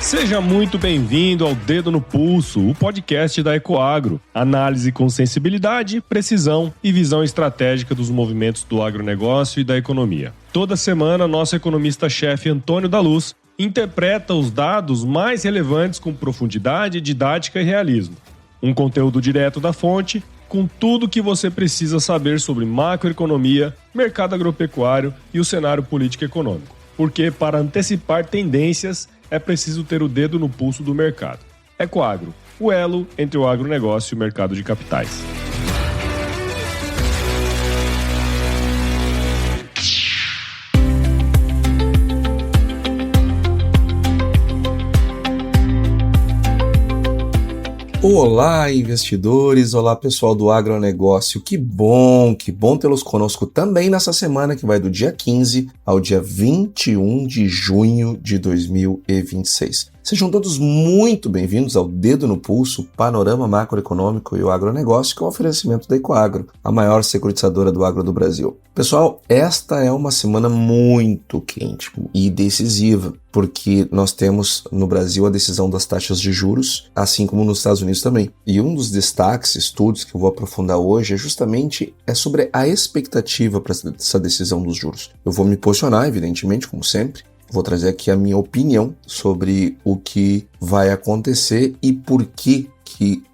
Seja muito bem-vindo ao Dedo no Pulso, o podcast da Ecoagro. Análise com sensibilidade, precisão e visão estratégica dos movimentos do agronegócio e da economia. Toda semana, nosso economista-chefe Antônio da Luz interpreta os dados mais relevantes com profundidade, didática e realismo. Um conteúdo direto da fonte, com tudo o que você precisa saber sobre macroeconomia, mercado agropecuário e o cenário político-econômico. Porque, para antecipar tendências, é preciso ter o dedo no pulso do mercado. Ecoagro, o elo entre o agronegócio e o mercado de capitais. Olá, investidores! Olá, pessoal do agronegócio! Que bom tê-los conosco também nessa semana que vai do dia 15 ao dia 21 de junho de 2026. Sejam todos muito bem-vindos ao Dedo no Pulso, panorama macroeconômico e o agronegócio, que é um oferecimento da Ecoagro, a maior securitizadora do agro do Brasil. Pessoal, esta é uma semana muito quente e decisiva, porque nós temos no Brasil a decisão das taxas de juros, assim como nos Estados Unidos também. E um dos destaques, estudos que eu vou aprofundar hoje, é sobre a expectativa para essa decisão dos juros. Eu vou me posicionar, evidentemente, como sempre. Vou trazer aqui a minha opinião sobre o que vai acontecer e por que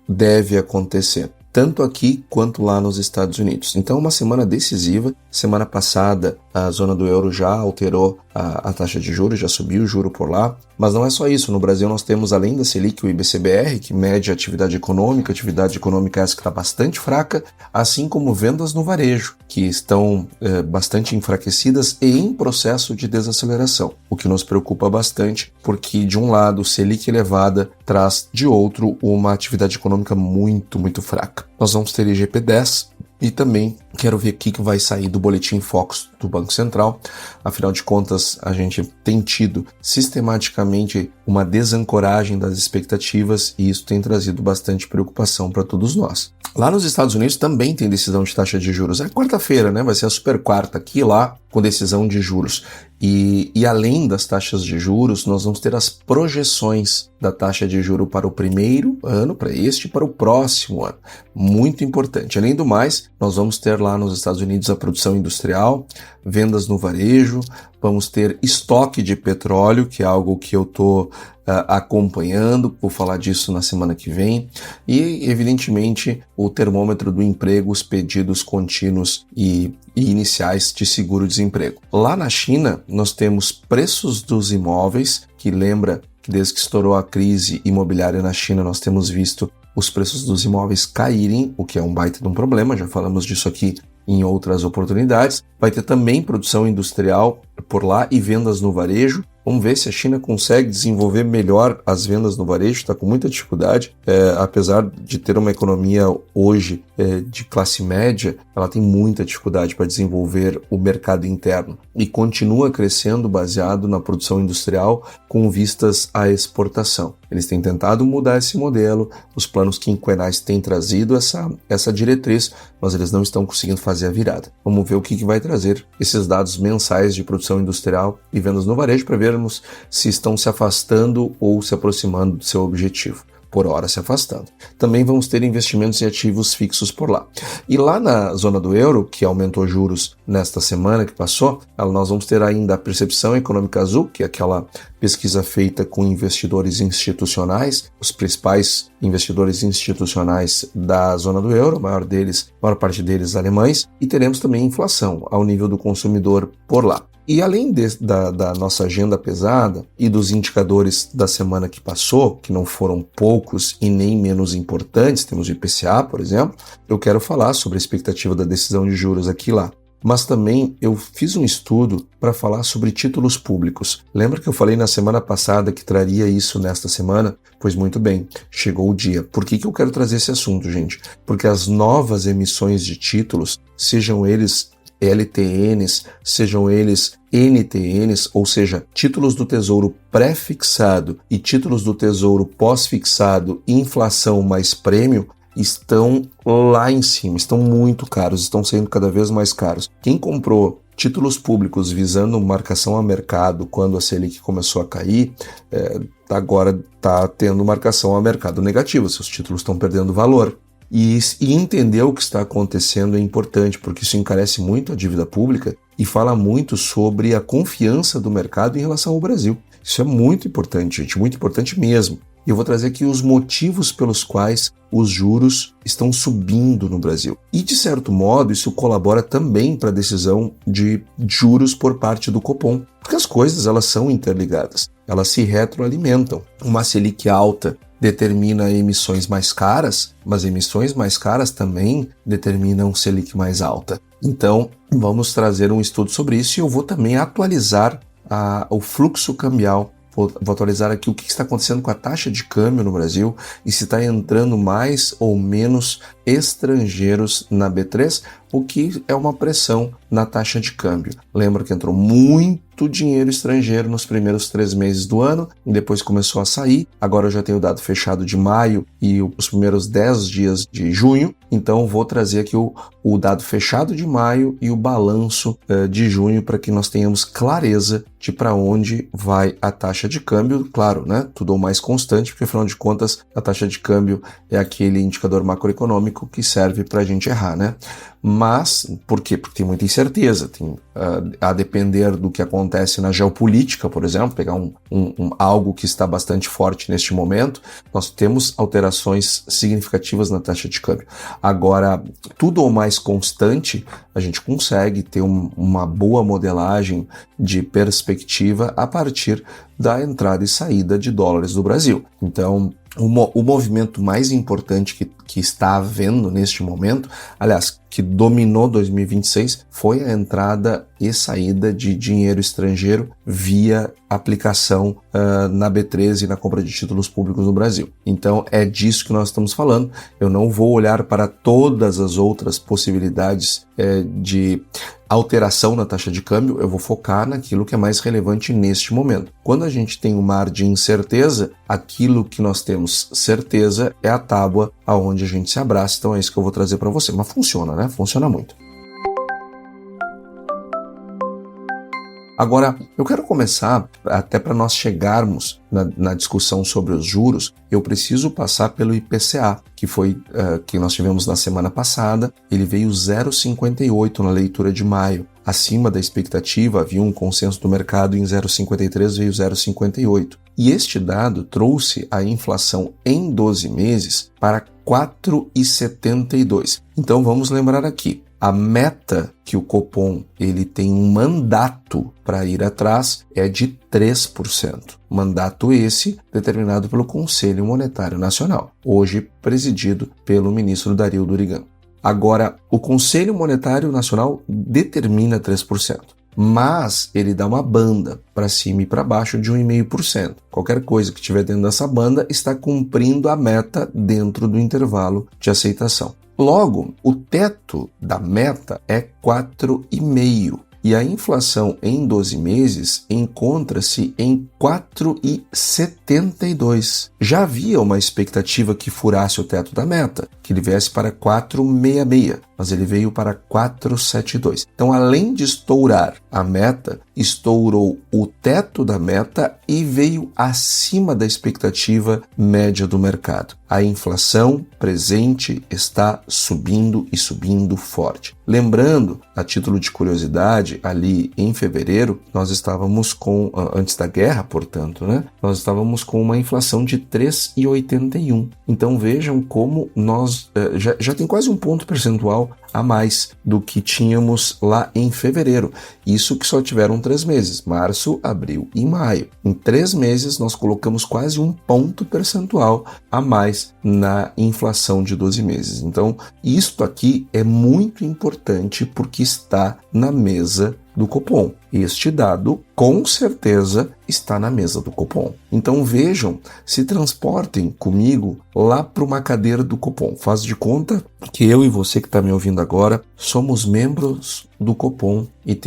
deve acontecer, tanto aqui quanto lá nos Estados Unidos. Então, uma semana decisiva. Semana passada, a zona do euro já alterou a taxa de juros, já subiu o juro por lá. Mas não é só isso. No Brasil, nós temos, além da Selic, o IBCBR, que mede a atividade econômica essa que está bastante fraca, assim como vendas no varejo, que estão bastante enfraquecidas e em processo de desaceleração, o que nos preocupa bastante, porque, de um lado, Selic elevada traz, de outro, uma atividade econômica muito, muito fraca. Nós vamos ter IGP-10, e também quero ver o que vai sair do Boletim Focus do Banco Central. Afinal de contas, a gente tem tido sistematicamente uma desancoragem das expectativas e isso tem trazido bastante preocupação para todos nós. Lá nos Estados Unidos também tem decisão de taxa de juros. É quarta-feira, né? Vai ser a super quarta aqui e lá com decisão de juros. E além das taxas de juros, nós vamos ter as projeções da taxa de juros para o primeiro ano, para este e para o próximo ano. Muito importante. Além do mais, nós vamos ter lá nos Estados Unidos a produção industrial, vendas no varejo, vamos ter estoque de petróleo, que é algo que eu estou acompanhando, vou falar disso na semana que vem, e evidentemente o termômetro do emprego, os pedidos contínuos e iniciais de seguro-desemprego. Lá na China, nós temos preços dos imóveis, que lembra que desde que estourou a crise imobiliária na China, nós temos visto os preços dos imóveis caírem, o que é um baita de um problema, já falamos disso aqui em outras oportunidades. Vai ter também produção industrial por lá e vendas no varejo. Vamos ver se a China consegue desenvolver melhor as vendas no varejo, está com muita dificuldade. Apesar de ter uma economia hoje de classe média, ela tem muita dificuldade para desenvolver o mercado interno e continua crescendo baseado na produção industrial com vistas à exportação. Eles têm tentado mudar esse modelo, os planos quinquenais têm trazido essa diretriz, mas eles não estão conseguindo fazer a virada. Vamos ver o que vai trazer esses dados mensais de produção industrial e vendas no varejo para vermos se estão se afastando ou se aproximando do seu objetivo. Por hora se afastando. Também vamos ter investimentos em ativos fixos por lá. E lá na zona do euro, que aumentou juros nesta semana que passou, nós vamos ter ainda a Percepção Econômica Azul, que é aquela pesquisa feita com investidores institucionais, os principais investidores institucionais da zona do euro, a maior parte deles alemães, e teremos também inflação ao nível do consumidor por lá. E além da nossa agenda pesada e dos indicadores da semana que passou, que não foram poucos e nem menos importantes, temos o IPCA, por exemplo, eu quero falar sobre a expectativa da decisão de juros aqui e lá. Mas também eu fiz um estudo para falar sobre títulos públicos. Lembra que eu falei na semana passada que traria isso nesta semana? Pois muito bem, chegou o dia. Por que eu quero trazer esse assunto, gente? Porque as novas emissões de títulos, sejam eles LTNs, sejam eles NTNs, ou seja, títulos do Tesouro pré-fixado e títulos do Tesouro pós-fixado, inflação mais prêmio, estão lá em cima, estão muito caros, estão sendo cada vez mais caros. Quem comprou títulos públicos visando marcação a mercado quando a Selic começou a cair, agora está tendo marcação a mercado negativo, seus títulos estão perdendo valor. E entender o que está acontecendo é importante, porque isso encarece muito a dívida pública e fala muito sobre a confiança do mercado em relação ao Brasil. Isso é muito importante, gente, muito importante mesmo. E eu vou trazer aqui os motivos pelos quais os juros estão subindo no Brasil. E, de certo modo, isso colabora também para a decisão de juros por parte do Copom, porque as coisas elas são interligadas, elas se retroalimentam. Uma Selic alta determina emissões mais caras, mas emissões mais caras também determinam Selic mais alta. Então, vamos trazer um estudo sobre isso e eu vou também atualizar o fluxo cambial. Vou atualizar aqui o que está acontecendo com a taxa de câmbio no Brasil e se está entrando mais ou menos estrangeiros na B3, o que é uma pressão na taxa de câmbio. Lembra que entrou muito dinheiro estrangeiro nos primeiros 3 meses do ano e depois começou a sair. Agora eu já tenho o dado fechado de maio e os primeiros 10 dias de junho, então vou trazer aqui o dado fechado de maio e o balanço de junho para que nós tenhamos clareza de para onde vai a taxa de câmbio. Claro, né? Tudo o mais constante, porque afinal de contas a taxa de câmbio é aquele indicador macroeconômico que serve para a gente errar, né? Mas, por quê? Porque tem muita incerteza, a depender do que acontece na geopolítica, por exemplo, pegar algo que está bastante forte neste momento, nós temos alterações significativas na taxa de câmbio. Agora, tudo o mais constante, a gente consegue ter uma boa modelagem de perspectiva a partir da entrada e saída de dólares do Brasil. Então, o movimento mais importante que está havendo neste momento, aliás, que dominou 2026, foi a entrada e saída de dinheiro estrangeiro via aplicação na B3 e na compra de títulos públicos no Brasil. Então é disso que nós estamos falando. Eu não vou olhar para todas as outras possibilidades de alteração na taxa de câmbio, eu vou focar naquilo que é mais relevante neste momento. Quando a gente tem um mar de incerteza, aquilo que nós temos certeza é a tábua aonde a gente se abraça. Então é isso que eu vou trazer para você. Mas funciona, né? Funciona muito. Agora, eu quero começar, até para nós chegarmos na discussão sobre os juros, eu preciso passar pelo IPCA, que foi que nós tivemos na semana passada. Ele veio 0,58 na leitura de maio. Acima da expectativa, havia um consenso do mercado em 0,53, veio 0,58. E este dado trouxe a inflação em 12 meses para 4,72. Então vamos lembrar aqui. A meta que o Copom ele tem um mandato para ir atrás é de 3%. Mandato esse determinado pelo Conselho Monetário Nacional, hoje presidido pelo ministro Dario Durigan. Agora, o Conselho Monetário Nacional determina 3%, mas ele dá uma banda para cima e para baixo de 1,5%. Qualquer coisa que estiver dentro dessa banda está cumprindo a meta dentro do intervalo de aceitação. Logo, o teto da meta é 4,5%. E a inflação em 12 meses encontra-se em 4,72. Já havia uma expectativa que furasse o teto da meta, que ele viesse para 4,66, mas ele veio para 4,72. Então, além de estourar a meta, estourou o teto da meta e veio acima da expectativa média do mercado. A inflação presente está subindo e subindo forte. Lembrando, a título de curiosidade, ali em fevereiro, nós estávamos antes da guerra, portanto, né? Nós estávamos com uma inflação de 3,81. Então vejam como nós já tem quase um ponto percentual a mais do que tínhamos lá em fevereiro. Isso que só tiveram 3 meses, março, abril e maio. Em 3 meses nós colocamos quase um ponto percentual a mais na inflação de 12 meses. Então, isto aqui é muito importante porque está na mesa do Copom. Este dado, com certeza, está na mesa do Copom. Então vejam, se transportem comigo lá para uma cadeira do Copom. Faz de conta que eu e você que está me ouvindo agora somos membros do Copom e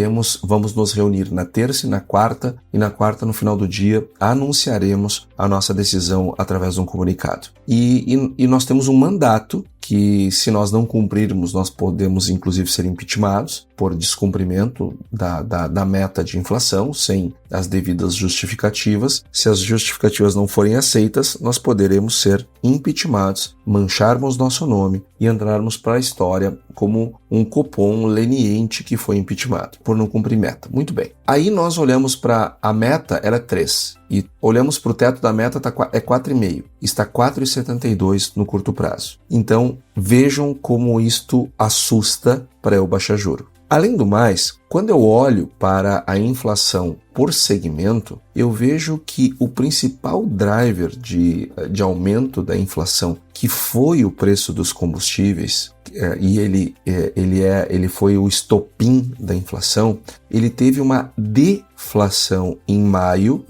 vamos nos reunir na terça e na quarta no final do dia anunciaremos a nossa decisão através de um comunicado. E nós temos um mandato que, se nós não cumprirmos, nós podemos inclusive ser impeachmentados por descumprimento da meta de inflação, sem as devidas justificativas. Se as justificativas não forem aceitas, nós poderemos ser impeachmentados, mancharmos nosso nome e entrarmos para a história como um Copom leniente que foi impeachmentado por não cumprir meta. Muito bem. Aí nós olhamos para a meta, ela é 3. E olhamos para o teto da meta, é 4,5. Está 4,72 no curto prazo. Então, vejam como isto assusta para eu baixar juro. Além do mais, quando eu olho para a inflação por segmento, eu vejo que o principal driver de aumento da inflação, que foi o preço dos combustíveis, e ele foi o estopim da inflação, ele teve uma deflação em maio,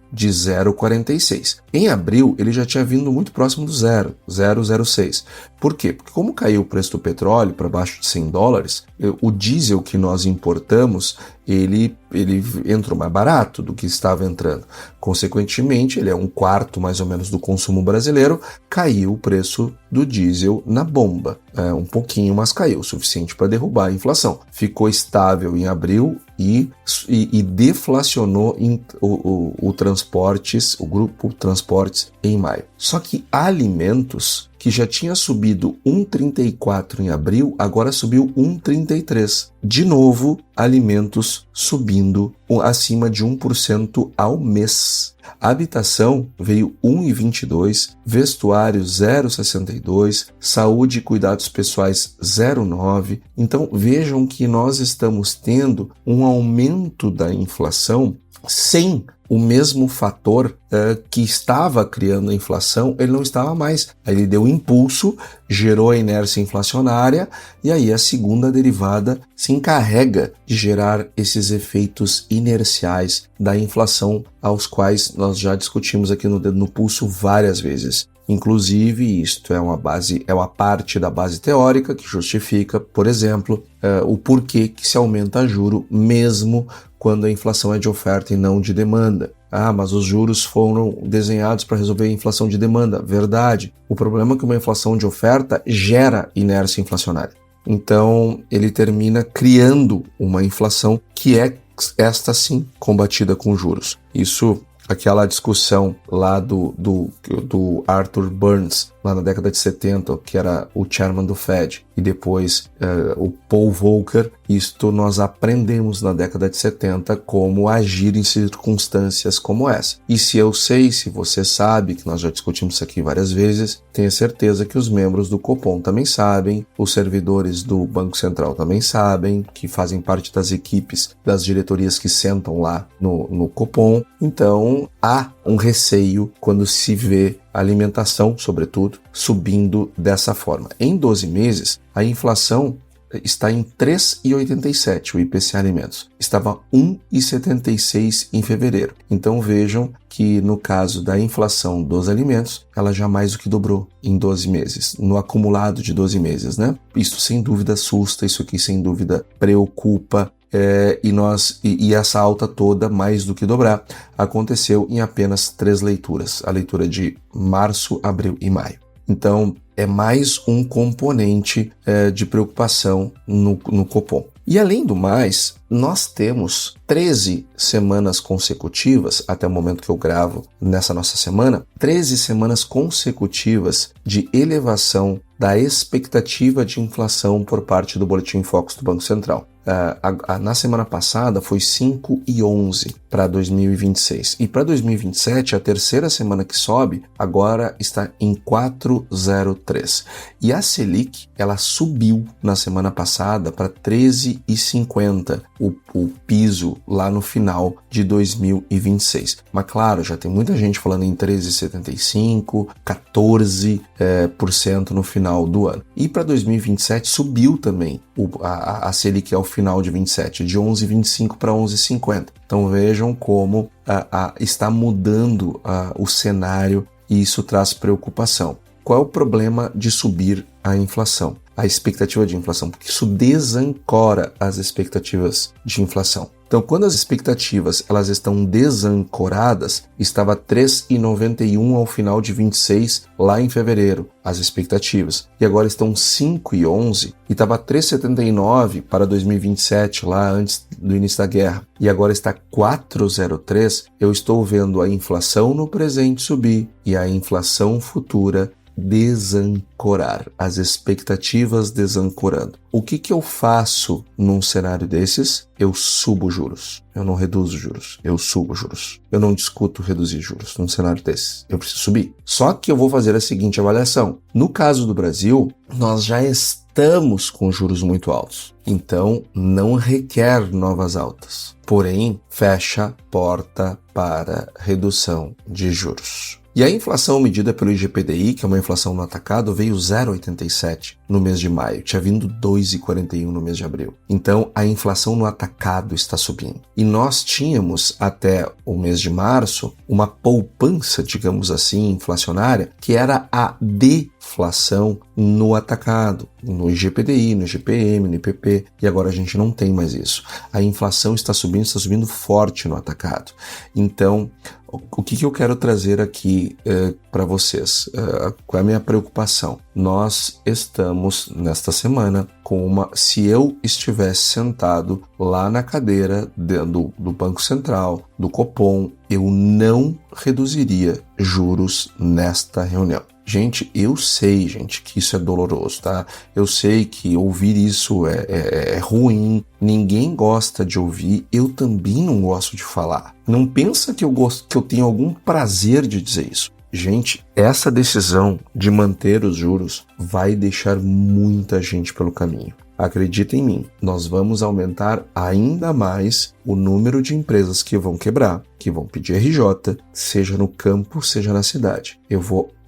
de 0,46. Em abril, ele já tinha vindo muito próximo do 0,06. Por quê? Porque como caiu o preço do petróleo para baixo de $100, o diesel que nós importamos, ele entrou mais barato do que estava entrando. Consequentemente, ele é 1/4 mais ou menos do consumo brasileiro, caiu o preço do diesel na bomba. Um pouquinho, mas caiu, o suficiente para derrubar a inflação. Ficou estável em abril e deflacionou o grupo Transportes em maio. Só que alimentos, que já tinha subido 1,34 em abril, agora subiu 1,33. De novo, alimentos subindo acima de 1% ao mês. A habitação veio 1,22, vestuário 0,62, saúde e cuidados pessoais 0,9. Então vejam que nós estamos tendo um aumento da inflação sem o mesmo fator que estava criando a inflação, ele não estava mais. Aí ele deu impulso, gerou a inércia inflacionária e aí a segunda derivada se encarrega de gerar esses efeitos inerciais da inflação, aos quais nós já discutimos aqui no Dedo no Pulso várias vezes. Inclusive, isto é uma parte da base teórica que justifica, por exemplo, o porquê que se aumenta juro mesmo quando a inflação é de oferta e não de demanda. Mas os juros foram desenhados para resolver a inflação de demanda. Verdade. O problema é que uma inflação de oferta gera inércia inflacionária. Então, ele termina criando uma inflação que é, esta sim, combatida com juros. Isso, aquela discussão lá do Arthur Burns, lá na década de 70, que era o chairman do Fed, e depois o Paul Volcker, isto nós aprendemos na década de 70 como agir em circunstâncias como essa. E se eu sei, se você sabe, que nós já discutimos isso aqui várias vezes, tenha certeza que os membros do Copom também sabem, os servidores do Banco Central também sabem, que fazem parte das equipes, das diretorias que sentam lá no Copom. Então, há um receio quando se vê a alimentação, sobretudo, subindo dessa forma. Em 12 meses, a inflação está em 3,87, o IPCA Alimentos. Estava 1,76 em fevereiro. Então vejam que no caso da inflação dos alimentos, ela já mais do que dobrou em 12 meses, no acumulado de 12 meses, né? Isso sem dúvida assusta, isso aqui sem dúvida preocupa. E essa alta toda, mais do que dobrar, aconteceu em apenas 3 leituras, a leitura de março, abril e maio. Então, é mais um componente de preocupação no Copom. E além do mais, nós temos 13 semanas consecutivas, até o momento que eu gravo nessa nossa semana, 13 semanas consecutivas de elevação da expectativa de inflação por parte do Boletim Focus do Banco Central. Na semana passada foi 5,11 para 2026. E para 2027, a terceira semana que sobe, agora está em 4,03. E a Selic, ela subiu na semana passada para 13,50, o piso lá no final de 2026. Mas claro, já tem muita gente falando em 13,75, 14% no final do ano. E para 2027 subiu também a Selic ao final de 27, de 11,25 para 11,50. Então vejam como está mudando o cenário e isso traz preocupação. Qual é o problema de subir a inflação? a expectativa de inflação? Porque isso desancora as expectativas de inflação. Então, quando as expectativas elas estão desancoradas, estava 3,91 ao final de 26, lá em fevereiro, as expectativas. E agora estão 5,11 e estava 3,79 para 2027, lá antes do início da guerra. E agora está 4,03. Eu estou vendo a inflação no presente subir e a inflação futura desancorar, as expectativas desancorando. O que eu faço num cenário desses? Eu subo juros. Eu não reduzo juros, eu subo juros. Eu não discuto reduzir juros num cenário desses. Eu preciso subir. Só que eu vou fazer a seguinte avaliação. No caso do Brasil, nós já estamos com juros muito altos. Então, não requer novas altas. Porém, fecha porta para redução de juros. E a inflação medida pelo IGPDI, que é uma inflação no atacado, veio 0,87 no mês de maio. Tinha vindo 2,41 no mês de abril. Então, a inflação no atacado está subindo. E nós tínhamos, até o mês de março, uma poupança, digamos assim, inflacionária, que era a deflação no atacado, no IGPDI, no IGPM, no IPP, e agora a gente não tem mais isso. A inflação está subindo forte no atacado. Então, o que eu quero trazer aqui para vocês? Qual é a minha preocupação? Nós estamos, nesta semana, se eu estivesse sentado lá na cadeira do Banco Central, do Copom, eu não reduziria juros nesta reunião. Gente, eu sei, que isso é doloroso, tá? Eu sei que ouvir isso é ruim, ninguém gosta de ouvir, eu também não gosto de falar. Não pensa que eu tenho algum prazer de dizer isso. Gente, essa decisão de manter os juros vai deixar muita gente pelo caminho. Acredita em mim, nós vamos aumentar ainda mais o número de empresas que vão quebrar, que vão pedir RJ, seja no campo, seja na cidade.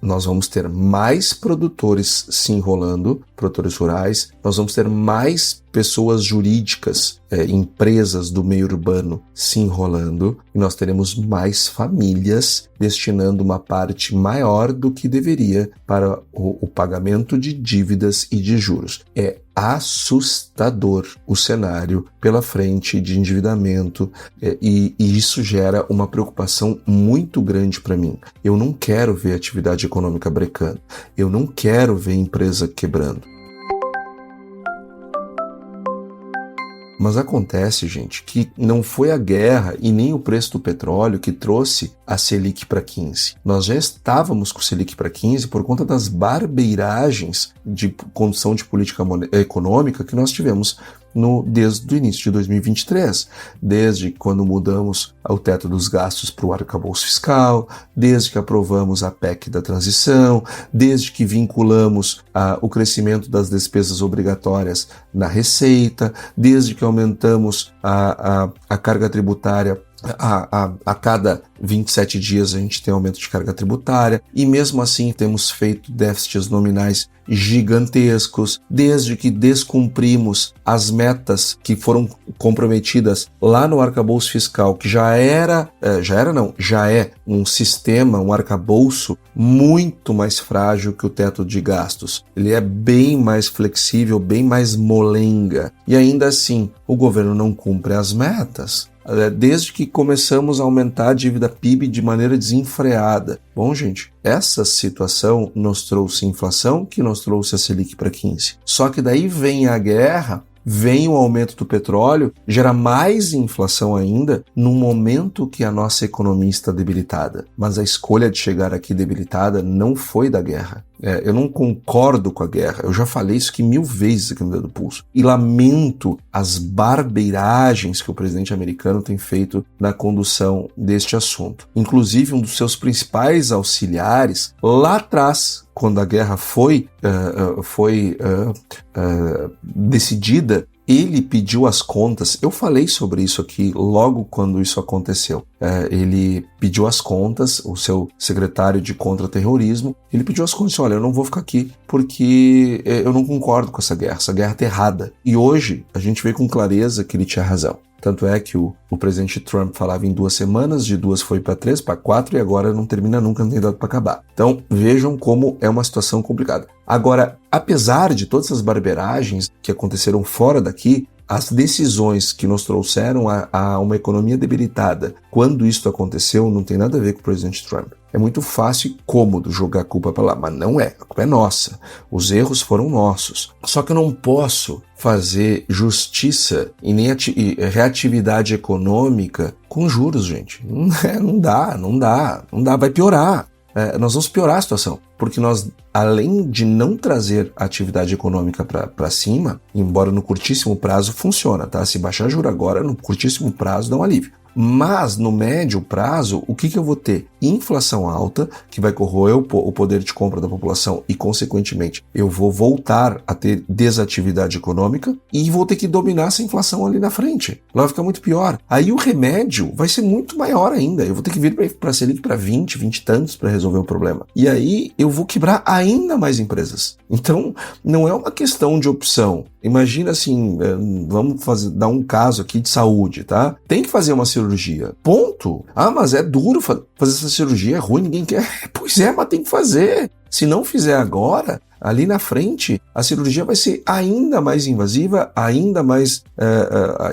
Nós vamos ter mais produtores se enrolando, produtores rurais, nós vamos ter mais pessoas jurídicas, empresas do meio urbano se enrolando, e nós teremos mais famílias destinando uma parte maior do que deveria para o pagamento de dívidas e de juros. É assustador o cenário pela frente de endividamento, e isso gera uma preocupação muito grande para mim. Eu não quero ver atividade econômica brecando, eu não quero ver empresa quebrando. Mas acontece, gente, que não foi a guerra e nem o preço do petróleo que trouxe a Selic para 15. Nós já estávamos com o Selic para 15 por conta das barbeiragens de condução de política econômica que nós tivemos desde o início de 2023, desde quando mudamos o teto dos gastos para o arcabouço fiscal, desde que aprovamos a PEC da transição, desde que vinculamos o crescimento das despesas obrigatórias na receita, desde que aumentamos a carga tributária. A cada 27 dias a gente tem aumento de carga tributária, e mesmo assim temos feito déficits nominais gigantescos, desde que descumprimos as metas que foram comprometidas lá no arcabouço fiscal, que já é um sistema, um arcabouço muito mais frágil que o teto de gastos. Ele é bem mais flexível, bem mais molenga, e ainda assim o governo não cumpre as metas. Desde que começamos a aumentar a dívida PIB de maneira desenfreada. Bom, gente, essa situação nos trouxe inflação, que nos trouxe a Selic para 15. Só que daí vem a guerra, vem o aumento do petróleo, gera mais inflação ainda, num momento que a nossa economia está debilitada. Mas a escolha de chegar aqui debilitada não foi da guerra. Eu não concordo com a guerra, eu já falei isso aqui 1000 vezes aqui no Dedo do Pulso, e lamento as barbeiragens que o presidente americano tem feito na condução deste assunto. Inclusive, um dos seus principais auxiliares, lá atrás, quando a guerra foi decidida, ele pediu as contas. Eu falei sobre isso aqui logo quando isso aconteceu. Ele pediu as contas, o seu secretário de contra-terrorismo, ele pediu as contas, olha, eu não vou ficar aqui porque eu não concordo com essa guerra tá errada. E hoje a gente vê com clareza que ele tinha razão. Tanto é que o presidente Trump falava em 2 semanas, de 2 foi para 3, para 4 e agora não termina nunca, não tem dado para acabar. Então vejam como é uma situação complicada. Agora, apesar de todas essas barberagens que aconteceram fora daqui, as decisões que nos trouxeram a uma economia debilitada, quando isso aconteceu, não tem nada a ver com o presidente Trump. É muito fácil e cômodo jogar a culpa para lá, mas não é. A culpa é nossa. Os erros foram nossos. Só que eu não posso fazer justiça e nem reatividade econômica com juros, gente. Não dá. Vai piorar. Nós vamos piorar a situação, porque nós, além de não trazer a atividade econômica para cima, embora no curtíssimo prazo funciona, tá? Se baixar juro agora, no curtíssimo prazo dá um alívio. Mas no médio prazo, o que eu vou ter? Inflação alta, que vai corroer o poder de compra da população e, consequentemente, eu vou voltar a ter desatividade econômica e vou ter que dominar essa inflação ali na frente. Ela vai ficar muito pior. Aí o remédio vai ser muito maior ainda. Eu vou ter que vir para Selic para 20 e tantos para resolver o problema. E aí eu vou quebrar ainda mais empresas. Então, não é uma questão de opção. Imagina assim, vamos dar um caso aqui de saúde, tá? Tem que fazer uma cirurgia. Ponto. Ah, mas é duro fazer essa cirurgia, é ruim, ninguém quer. Pois é, mas tem que fazer. Se não fizer agora, ali na frente, a cirurgia vai ser ainda mais invasiva, ainda mais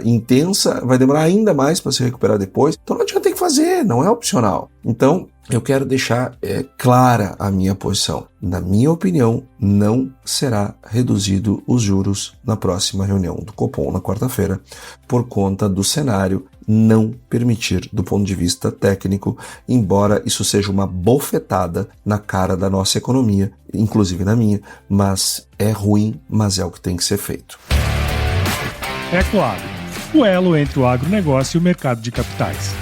intensa, vai demorar ainda mais para se recuperar depois. Então não adianta, ter que fazer, não é opcional. Então, eu quero deixar clara a minha posição. Na minha opinião, não será reduzido os juros na próxima reunião do Copom, na quarta-feira, por conta do cenário não permitir, do ponto de vista técnico, embora isso seja uma bofetada na cara da nossa economia, inclusive na minha, mas é ruim, mas é o que tem que ser feito. É claro, o elo entre o agronegócio e o mercado de capitais.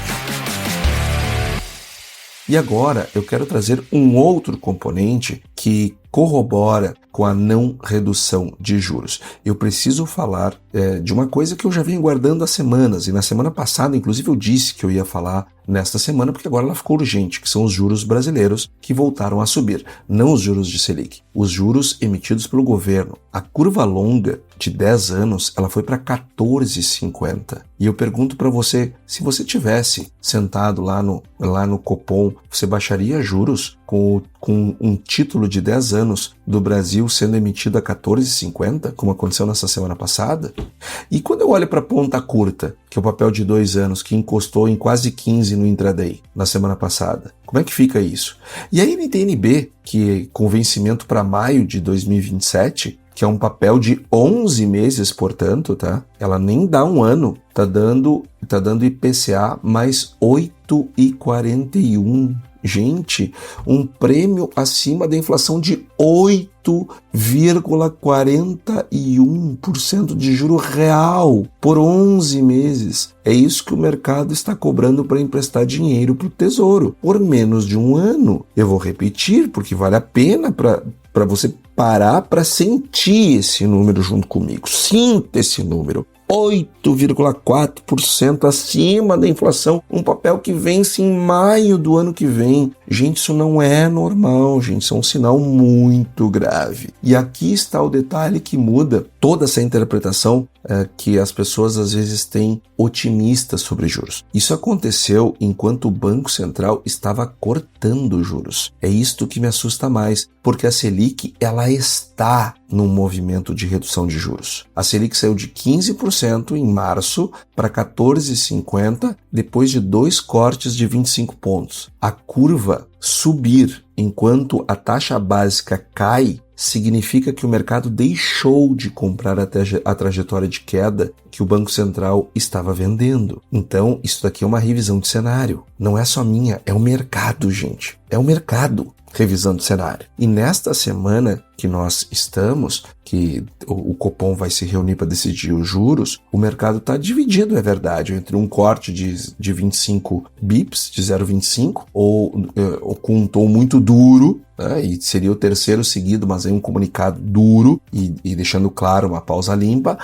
E agora eu quero trazer um outro componente que corrobora com a não redução de juros. Eu preciso falar de uma coisa que eu já venho guardando há semanas, e na semana passada, inclusive, eu disse que eu ia falar nesta semana, porque agora ela ficou urgente, que são os juros brasileiros que voltaram a subir. Não os juros de Selic, os juros emitidos pelo governo. A curva longa de 10 anos, ela foi para 14,50. E eu pergunto para você, se você tivesse sentado lá no Copom, você baixaria juros com um título de 10 anos do Brasil sendo emitido a 14,50, como aconteceu nessa semana passada? E quando eu olho para a ponta curta, que é o papel de 2 anos, que encostou em quase 15 no intraday na semana passada, como é que fica isso? E a NTN-B, que com vencimento para maio de 2027, que é um papel de 11 meses, portanto, tá? Ela nem dá um ano, tá dando IPCA mais 8,41. Gente, um prêmio acima da inflação de 8,41% de juro real por 11 meses. É isso que o mercado está cobrando para emprestar dinheiro para o Tesouro por menos de um ano. Eu vou repetir, porque vale a pena para você parar para sentir esse número junto comigo. Sinta esse número. 8,4% acima da inflação, um papel que vence em maio do ano que vem. Gente, isso não é normal, gente, isso é um sinal muito grave. E aqui está o detalhe que muda toda essa interpretação que as pessoas às vezes têm otimistas sobre juros. Isso aconteceu enquanto o Banco Central estava cortando juros. É isto que me assusta mais, porque a Selic, ela está num movimento de redução de juros. A Selic saiu de 15% em março para 14,50% depois de 2 cortes de 25 pontos. A curva subir enquanto a taxa básica cai significa que o mercado deixou de comprar a trajetória de queda que o Banco Central estava vendendo. Então, isso daqui é uma revisão de cenário. Não é só minha, é o mercado, gente. É o mercado revisando o cenário. E nesta semana que nós estamos, que o Copom vai se reunir para decidir os juros, o mercado está dividido, é verdade, entre um corte de 25 bips, de 0,25, ou com um tom muito duro, né? E seria o terceiro seguido, mas aí um comunicado duro e deixando claro uma pausa limpa.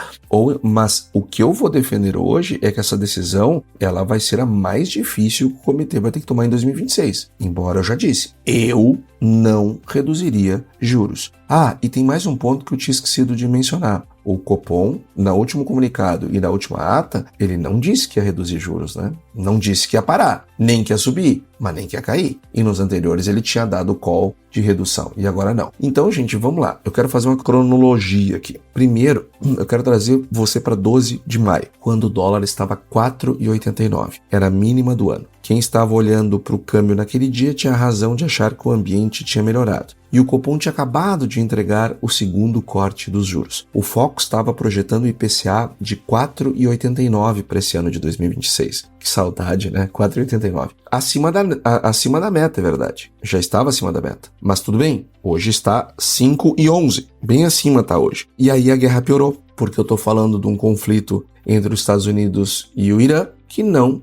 Mas o que eu vou defender hoje é que essa decisão ela vai ser a mais difícil que o comitê vai ter que tomar em 2026. Embora eu já disse, eu não reduziria juros. E tem mais um ponto que eu tinha esquecido de mencionar. O Copom, no último comunicado e na última ata, ele não disse que ia reduzir juros, né? Não disse que ia parar, nem que ia subir, mas nem que ia cair. E nos anteriores ele tinha dado o call de redução, e agora não. Então, gente, vamos lá. Eu quero fazer uma cronologia aqui. Primeiro, eu quero trazer você para 12 de maio, quando o dólar estava 4,89. Era a mínima do ano. Quem estava olhando para o câmbio naquele dia tinha razão de achar que o ambiente tinha melhorado. E o Copom tinha acabado de entregar o segundo corte dos juros. O Foco estava projetando o IPCA de 4,89 para esse ano de 2026. Que saudade, né? 4,89. Acima da meta, é verdade. Já estava acima da meta. Mas tudo bem, hoje está 5,11. Bem acima tá hoje. E aí a guerra piorou, porque eu estou falando de um conflito entre os Estados Unidos e o Irã, que não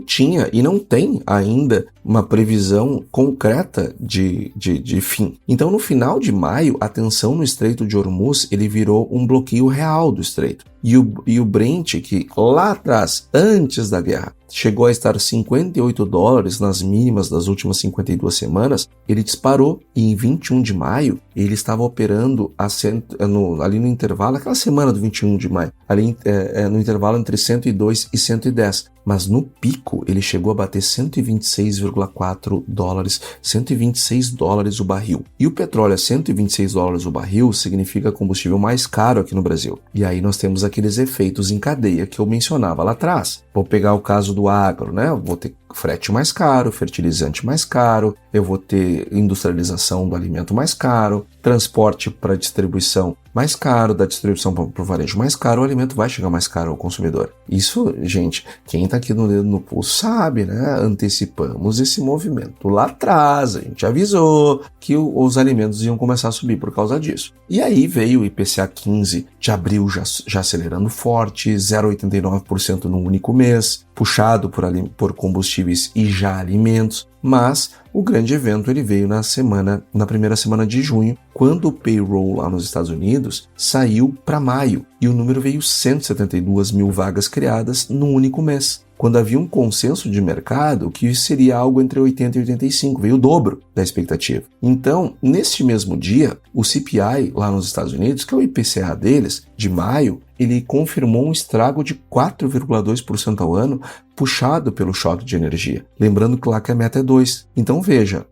tinha e não tem ainda uma previsão concreta de fim. Então, no final de maio, a tensão no Estreito de Hormuz ele virou um bloqueio real do Estreito. E o Brent, que lá atrás, antes da guerra, chegou a estar $58 nas mínimas das últimas 52 semanas, ele disparou e em 21 de maio ele estava operando ali no intervalo, aquela semana do 21 de maio, ali no intervalo entre 102 e 110. Mas no pico ele chegou a bater $126,4, $126 o barril. E o petróleo a $126 o barril significa combustível mais caro aqui no Brasil. E aí nós temos aqueles efeitos em cadeia que eu mencionava lá atrás. Vou pegar o caso do agro, né? Eu vou ter frete mais caro, fertilizante mais caro, eu vou ter industrialização do alimento mais caro, transporte para distribuição mais caro, da distribuição para o varejo mais caro, o alimento vai chegar mais caro ao consumidor. Isso, gente, quem está aqui no dedo no pulso sabe, né? Antecipamos esse movimento lá atrás, a gente avisou que os alimentos iam começar a subir por causa disso. E aí veio o IPCA 15 de abril já acelerando forte, 0,89% no único mês, puxado por combustíveis e já alimentos. Mas o grande evento ele veio na primeira semana de junho, quando o payroll lá nos Estados Unidos saiu para maio e o número veio 172 mil vagas criadas num único mês. Quando havia um consenso de mercado que seria algo entre 80 e 85, veio o dobro da expectativa. Então, neste mesmo dia, o CPI lá nos Estados Unidos, que é o IPCA deles, de maio, ele confirmou um estrago de 4,2% ao ano, puxado pelo choque de energia. Lembrando que lá que a meta é 2%. Então veja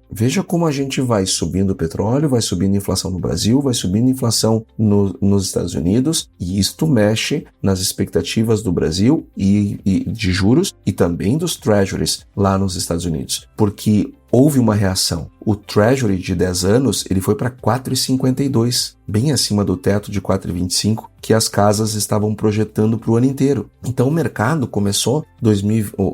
como a gente vai subindo o petróleo, vai subindo a inflação no Brasil, vai subindo a inflação nos Estados Unidos, e isto mexe nas expectativas do Brasil e de juros e também dos treasuries lá nos Estados Unidos. Porque houve uma reação. O Treasury de 10 anos ele foi para 4,52, bem acima do teto de 4,25 que as casas estavam projetando para o ano inteiro. Então o mercado começou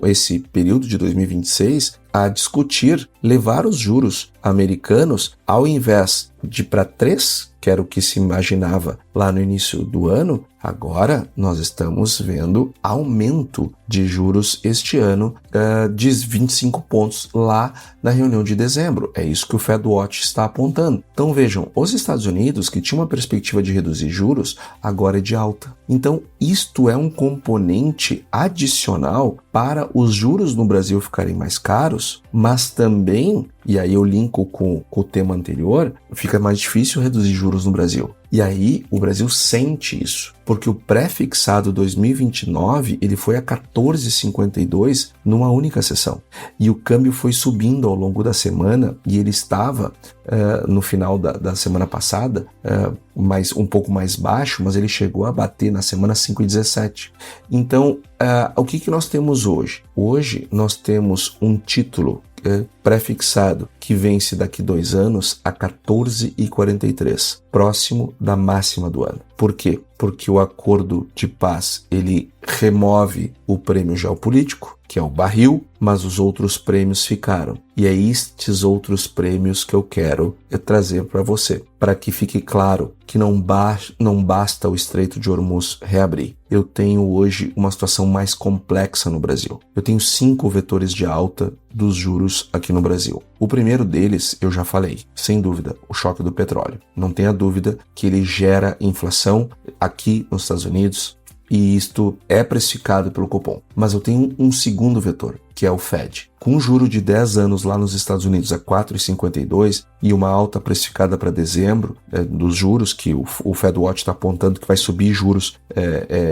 esse período de 2026 a discutir levar os juros americanos ao invés de para 3, que era o que se imaginava lá no início do ano, agora nós estamos vendo aumento de juros este ano de 25 pontos lá na reunião de dezembro. É isso que o FedWatch está apontando. Então vejam, os Estados Unidos, que tinham uma perspectiva de reduzir juros, agora é de alta. Então isto é um componente adicional para os juros no Brasil ficarem mais caros, mas também, e aí eu linko com o tema anterior, fica mais difícil reduzir juros no Brasil. E aí o Brasil sente isso, porque o pré-fixado 2029 ele foi a 14,52 numa única sessão. E o câmbio foi subindo ao longo da semana e ele estava no final da semana passada um pouco mais baixo, mas ele chegou a bater na semana 5,17. Então, o que nós temos hoje? Hoje nós temos um título pré-fixado que vence daqui 2 anos a 14,43. próximo da máxima do ano. Por quê? Porque o acordo de paz, ele remove o prêmio geopolítico, que é o barril, mas os outros prêmios ficaram. E é estes outros prêmios que eu quero trazer para você, para que fique claro que não basta o Estreito de Hormuz reabrir. Eu tenho hoje uma situação mais complexa no Brasil. Eu tenho 5 vetores de alta dos juros aqui no Brasil. O primeiro deles, eu já falei, sem dúvida, o choque do petróleo. Não tenha dúvida que ele gera inflação aqui nos Estados Unidos, e isto é precificado pelo Copom. Mas eu tenho um segundo vetor, que é o Fed. Com um juro de 10 anos lá nos Estados Unidos a 4,52 e uma alta precificada para dezembro dos juros, que o FedWatch está apontando que vai subir juros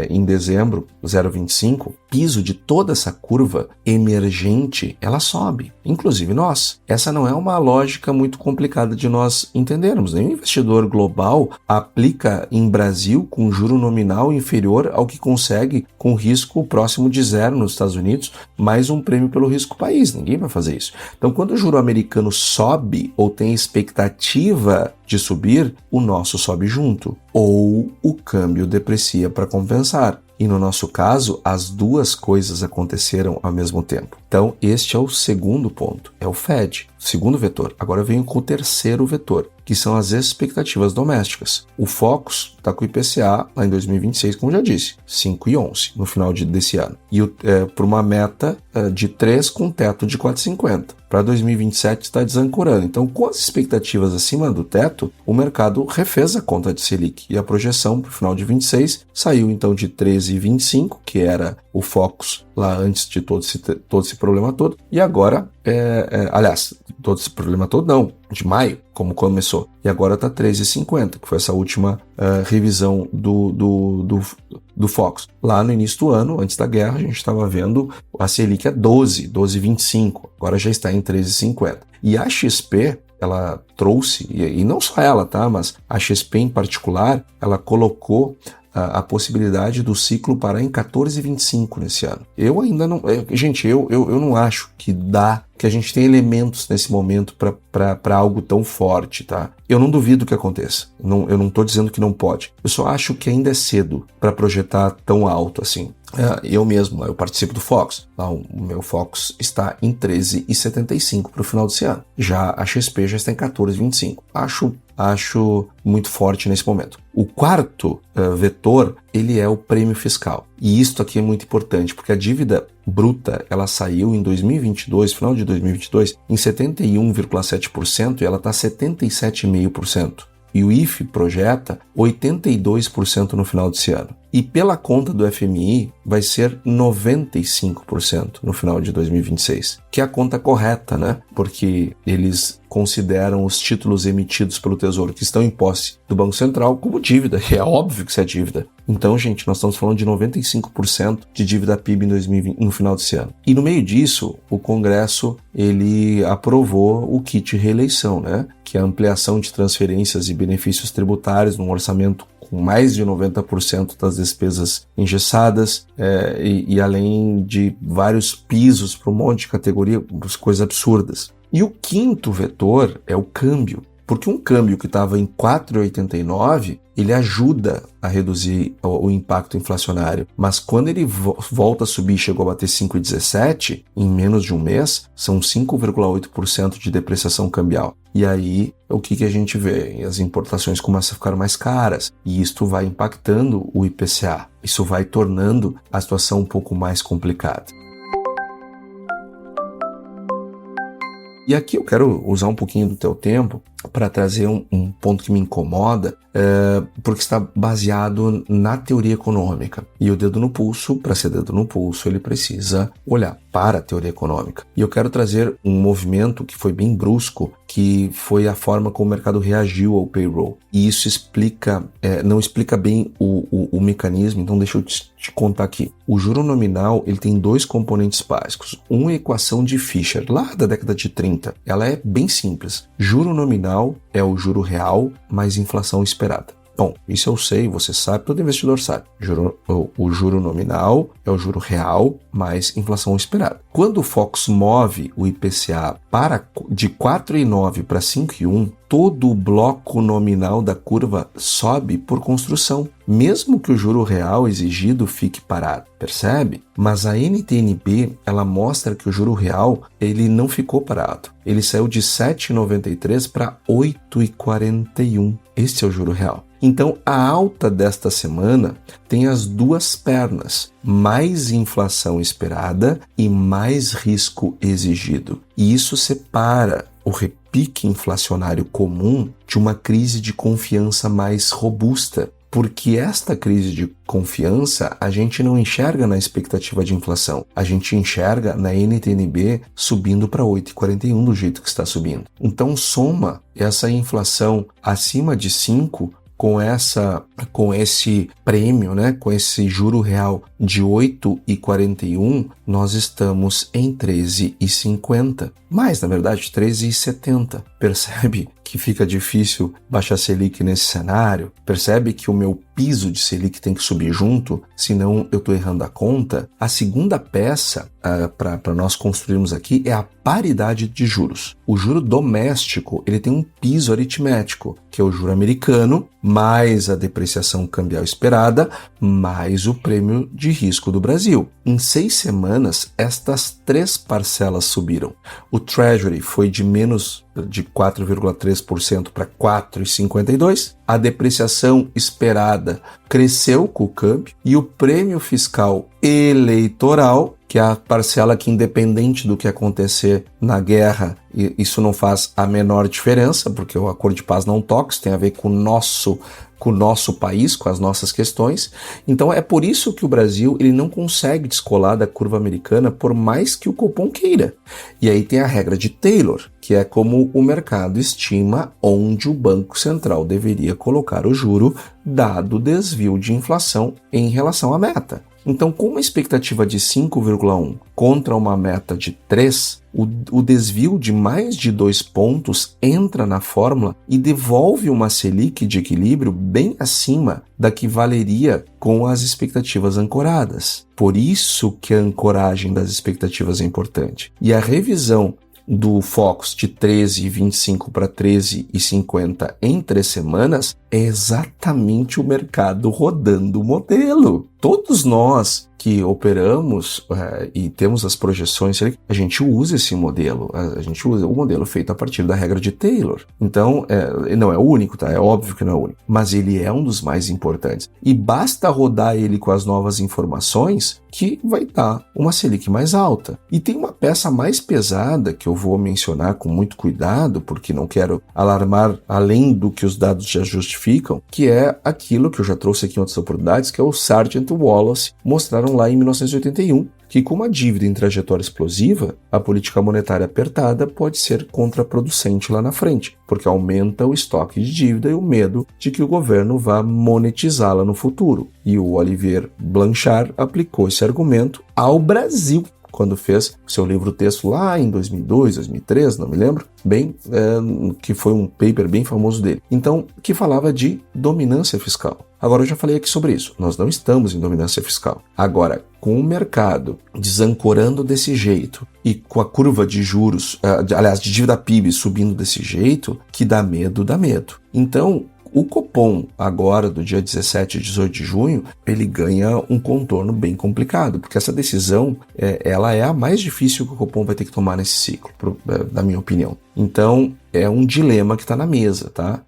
em dezembro, 0,25, piso de toda essa curva emergente, ela sobe, inclusive nós. Essa não é uma lógica muito complicada de nós entendermos. Nenhum investidor global aplica em Brasil com juro nominal inferior ao que consegue com risco próximo de zero nos Estados Unidos, mais um prêmio pelo risco país. Ninguém vai fazer isso. Então, quando o juro americano sobe ou tem expectativa de subir, o nosso sobe junto. Ou o câmbio deprecia para compensar. E no nosso caso, as duas coisas aconteceram ao mesmo tempo. Então, este é o segundo ponto, é o Fed, segundo vetor. Agora eu venho com o terceiro vetor, que são as expectativas domésticas. O Focus está com o IPCA lá em 2026, como já disse, 5,11 no final desse ano. E por uma meta de 3 com teto de 4,50. Para 2027 está desancorando. Então, com as expectativas acima do teto, o mercado refez a conta de Selic. E a projeção para o final de 26 saiu então de 13,25, que era o Focus lá antes de todo esse problema todo. E agora, aliás, todo esse problema todo não, de maio, como começou. E agora está 13,50, que foi essa última revisão do Focus. Lá no início do ano, antes da guerra, a gente estava vendo a Selic a 12,25. Agora já está em 13,50. E a XP, ela trouxe, e não só ela, tá? Mas a XP em particular, ela colocou a possibilidade do ciclo parar em 14,25 nesse ano. Eu ainda não... Gente, eu não acho que a gente tem elementos nesse momento para algo tão forte, tá? Eu não duvido que aconteça. Eu não estou dizendo que não pode. Eu só acho que ainda é cedo para projetar tão alto assim. Eu mesmo, eu participo do Focus. O meu Focus está em 13,75 para o final desse ano. Já a XP já está em 14,25. Acho muito forte nesse momento. O quarto vetor, ele é o prêmio fiscal. E isso aqui é muito importante, porque a dívida bruta, ela saiu em 2022, final de 2022, em 71,7% e ela está 77,5%. E o IFE projeta 82% no final desse ano. E pela conta do FMI, vai ser 95% no final de 2026, que é a conta correta, né? Porque eles consideram os títulos emitidos pelo Tesouro que estão em posse do Banco Central como dívida, e é óbvio que isso é dívida. Então, gente, nós estamos falando de 95% de dívida PIB em 2020, no final desse ano. E no meio disso, o Congresso, ele aprovou o kit reeleição, né? Que é a ampliação de transferências e benefícios tributários num orçamento com mais de 90% das despesas engessadas, e além de vários pisos para um monte de categoria, coisas absurdas. E o quinto vetor é o câmbio, porque um câmbio que estava em 4,89, ele ajuda a reduzir o impacto inflacionário, mas quando ele volta a subir e chegou a bater 5,17, em menos de um mês, são 5,8% de depreciação cambial. E aí, o que a gente vê? As importações começam a ficar mais caras, e isto vai impactando o IPCA. Isso vai tornando a situação um pouco mais complicada. E aqui eu quero usar um pouquinho do teu tempo para trazer um ponto que me incomoda, porque está baseado na teoria econômica. E o dedo no pulso, para ser dedo no pulso, ele precisa olhar para a teoria econômica. E eu quero trazer um movimento que foi bem brusco, que foi a forma como o mercado reagiu ao payroll. E isso não explica bem o mecanismo, então deixa eu te contar aqui. O juro nominal, ele tem 2 componentes básicos. Uma equação de Fisher, lá da década de 30. Ela é bem simples. Juro nominal é o juro real mais inflação esperada. Bom, isso eu sei, você sabe, todo investidor sabe. O juro nominal é o juro real mais inflação esperada. Quando o Focus move o IPCA de 4,9 para 5,1, todo o bloco nominal da curva sobe por construção, mesmo que o juro real exigido fique parado, percebe? Mas a NTN-B, ela mostra que o juro real, ele não ficou parado. Ele saiu de 7,93 para 8,41. Este é o juro real. Então, a alta desta semana tem as duas pernas, mais inflação esperada e mais risco exigido. E isso separa o repique inflacionário comum de uma crise de confiança mais robusta, porque esta crise de confiança a gente não enxerga na expectativa de inflação, a gente enxerga na NTN-B subindo para 8,41 do jeito que está subindo. Então soma essa inflação acima de 5 com esse prêmio, né, com esse juro real de 8,41, nós estamos em 13,50. Mais, na verdade, 13,70. Percebe que fica difícil baixar Selic nesse cenário? Percebe que o meu piso de Selic tem que subir junto, senão eu estou errando a conta? A segunda peça para nós construirmos aqui é a paridade de juros. O juro doméstico, ele tem um piso aritmético, que é o juro americano, mais a depreciação cambial esperada, mais o prêmio de risco do Brasil. Em 6 semanas, estas 3 parcelas subiram. O Treasury foi de 4,3% para 4,52%. A depreciação esperada cresceu com o câmbio e o prêmio fiscal eleitoral, que é a parcela que, independente do que acontecer na guerra, isso não faz a menor diferença, porque o acordo de paz não toca, isso tem a ver com o nosso país, com as nossas questões. Então é por isso que o Brasil ele não consegue descolar da curva americana, por mais que o Copom queira. E aí tem a regra de Taylor, que é como o mercado estima onde o Banco Central deveria colocar o juro, dado o desvio de inflação em relação à meta. Então, com uma expectativa de 5,1 contra uma meta de 3, o desvio de mais de 2 pontos entra na fórmula e devolve uma Selic de equilíbrio bem acima da que valeria com as expectativas ancoradas. Por isso que a ancoragem das expectativas é importante. E a revisão do Focus de 13,25 para 13,50 em 3 semanas é exatamente o mercado rodando o modelo. Todos nós que operamos e temos as projeções, a gente usa esse modelo, a gente usa o modelo feito a partir da regra de Taylor. Então, não é o único, tá? É óbvio que não é o único, mas ele é um dos mais importantes. E basta rodar ele com as novas informações que vai dar uma Selic mais alta. E tem uma peça mais pesada que eu vou mencionar com muito cuidado, porque não quero alarmar além do que os dados já justificam, que é aquilo que eu já trouxe aqui em outras oportunidades, que é o Sargent Wallace, mostraram lá em 1981, que com uma dívida em trajetória explosiva, a política monetária apertada pode ser contraproducente lá na frente, porque aumenta o estoque de dívida e o medo de que o governo vá monetizá-la no futuro. E o Olivier Blanchard aplicou esse argumento ao Brasil, quando fez seu livro-texto lá em 2002, 2003, não me lembro, que foi um paper bem famoso dele. Então, que falava de dominância fiscal. Agora, eu já falei aqui sobre isso. Nós não estamos em dominância fiscal. Agora, com o mercado desancorando desse jeito e com a curva de juros, de dívida PIB subindo desse jeito, que dá medo, dá medo. Então, o Copom, agora do dia 17 e 18 de junho, ele ganha um contorno bem complicado, porque essa decisão ela é a mais difícil que o Copom vai ter que tomar nesse ciclo, na minha opinião. Então, é um dilema que está na mesa, tá?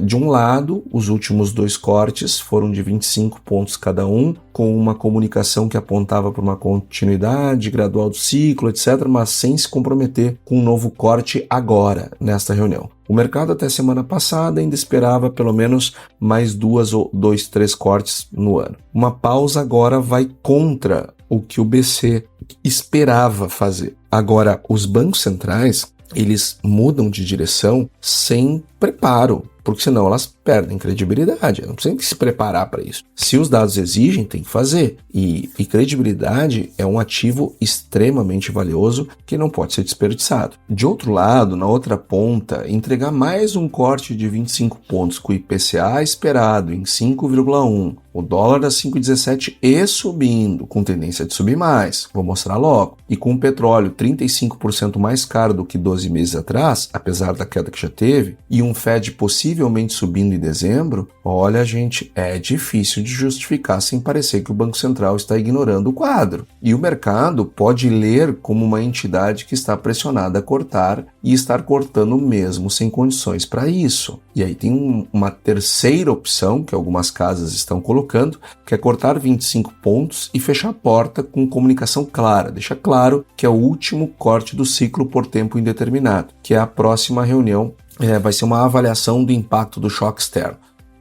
De um lado, os últimos 2 cortes foram de 25 pontos cada um, com uma comunicação que apontava para uma continuidade gradual do ciclo, etc., mas sem se comprometer com um novo corte agora, nesta reunião. O mercado até semana passada ainda esperava pelo menos mais 2 ou 3 cortes no ano. Uma pausa agora vai contra o que o BC esperava fazer. Agora, os bancos centrais, eles mudam de direção sem preparo, porque senão elas perdem credibilidade. Não precisa se preparar para isso. Se os dados exigem, tem que fazer. E credibilidade é um ativo extremamente valioso que não pode ser desperdiçado. De outro lado, na outra ponta, entregar mais um corte de 25 pontos com o IPCA esperado em 5,1, o dólar a 5,17 e subindo, com tendência de subir mais, vou mostrar logo, e com o petróleo 35% mais caro do que 12 meses atrás, apesar da queda que já teve, e um Fed possivelmente subindo em dezembro, olha, gente, é difícil de justificar sem parecer que o Banco Central está ignorando o quadro. E o mercado pode ler como uma entidade que está pressionada a cortar e estar cortando mesmo sem condições para isso. E aí tem uma terceira opção que algumas casas estão colocando, que é cortar 25 pontos e fechar a porta com comunicação clara. Deixa claro que é o último corte do ciclo por tempo indeterminado, que é a próxima reunião, vai ser uma avaliação do impacto do choque externo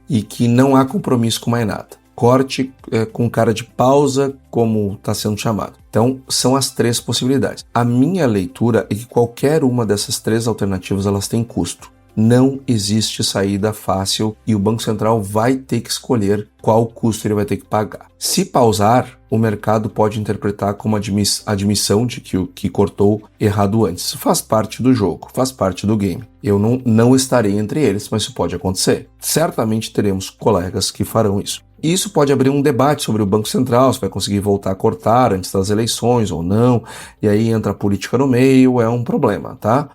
e que não há compromisso com mais nada. Corte com cara de pausa, como está sendo chamado. Então, são as três possibilidades. A minha leitura é que qualquer uma dessas três alternativas elas tem custo. Não existe saída fácil e o Banco Central vai ter que escolher qual custo ele vai ter que pagar. Se pausar, o mercado pode interpretar como admissão de que o que cortou errado antes. Isso faz parte do jogo, faz parte do game. Eu não estarei entre eles, mas isso pode acontecer. Certamente teremos colegas que farão isso. E isso pode abrir um debate sobre o Banco Central, se vai conseguir voltar a cortar antes das eleições ou não, e aí entra a política no meio, é um problema, tá?